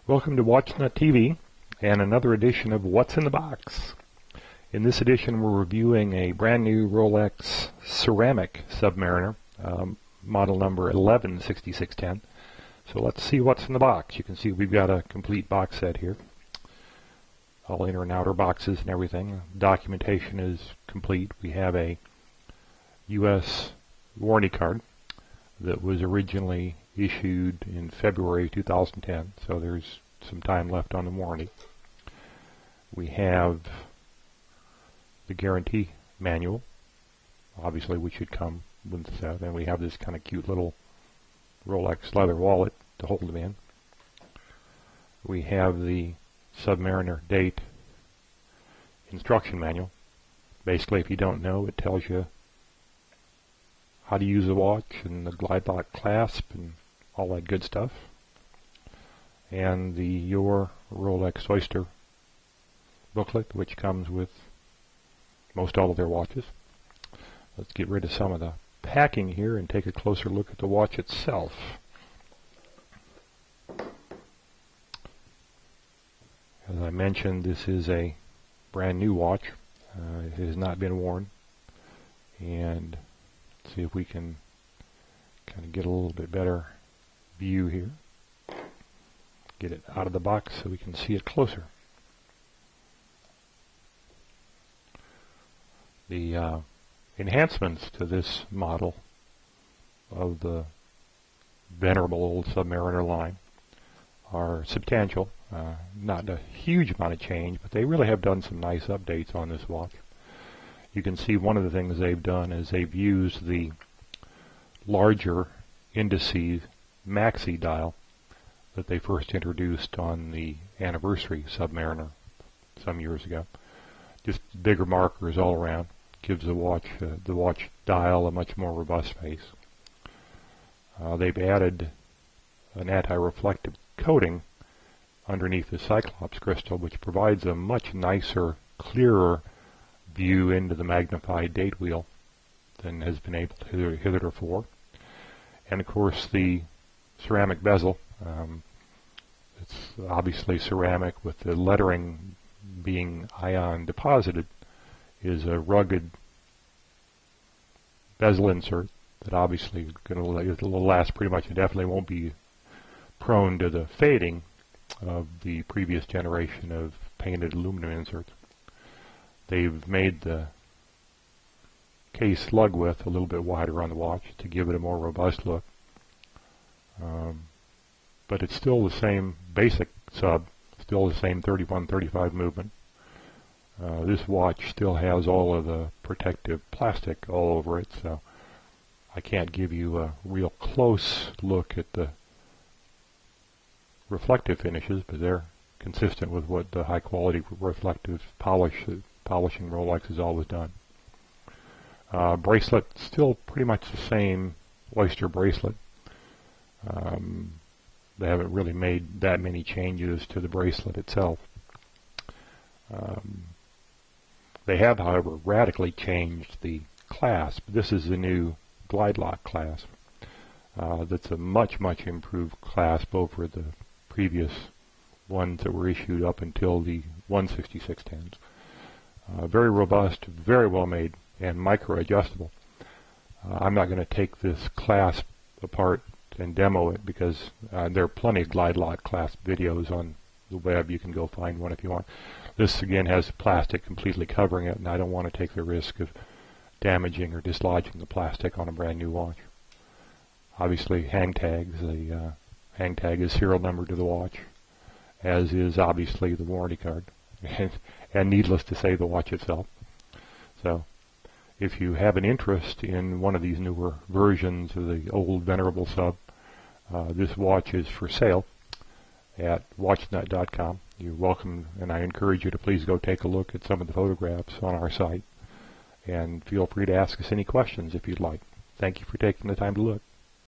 Welcome to WatchNut TV and another edition of What's in the Box. In this edition we're reviewing a brand new Rolex ceramic Submariner, model number 116610. So let's see what's in the box. You can see we've got a complete box set here. All inner and outer boxes and everything. Documentation is complete. We have a U.S. warranty card that was originally issued in February 2010, so there's some time left on the warranty. We have the guarantee manual, obviously, which should come with the set, and we have this kind of cute little Rolex leather wallet to hold them in. We have the Submariner date instruction manual. Basically, if you don't know, it tells you how to use the watch and the glide lock clasp and all that good stuff. And the Your Rolex Oyster booklet, which comes with most all of their watches. Let's get rid of some of the packing here and take a closer look at the watch itself. As I mentioned, this is a brand new watch. It has not been worn. And let's see if we can kind of get a little bit better view here. Get it out of the box so we can see it closer. The enhancements to this model of the venerable old Submariner line are substantial. Not a huge amount of change, but they really have done some nice updates on this watch. You can see one of the things they've done is they've used the larger indices maxi dial that they first introduced on the anniversary Submariner some years ago. Just bigger markers all around. Gives the watch dial a much more robust face. They've added an anti-reflective coating underneath the Cyclops crystal, which provides a much nicer, clearer view into the magnified date wheel than has been able to hitherto. And of course the ceramic bezel, it's obviously ceramic with the lettering being ion deposited, is a rugged bezel insert that obviously will last pretty much indefinitely, won't be prone to the fading of the previous generation of painted aluminum inserts. They've made the case lug width a little bit wider on the watch to give it a more robust look. But it's still the same basic sub, still the same 31-35 movement. This watch still has all of the protective plastic all over it, so I can't give you a real close look at the reflective finishes, but they're consistent with what the high quality reflective polishing Rolex has always done. Bracelet, still pretty much the same Oyster bracelet. They haven't really made that many changes to the bracelet itself. They have, however, radically changed the clasp. This is the new glide lock clasp. That's a much improved clasp over the previous ones that were issued up until the 16610s. Very robust, very well made, and micro adjustable. I'm not going to take this clasp apart and demo it because there are plenty of glide lock clasp videos on the web. You can go find one if you want. This again has plastic completely covering it, and I don't want to take the risk of damaging or dislodging the plastic on a brand new watch. Obviously hang tags. The hang tag is serial number to the watch, as is obviously the warranty card, and needless to say the watch itself. So if you have an interest in one of these newer versions of the old venerable sub, this watch is for sale at watchnut.com. You're welcome, and I encourage you to please go take a look at some of the photographs on our site, and feel free to ask us any questions if you'd like. Thank you for taking the time to look.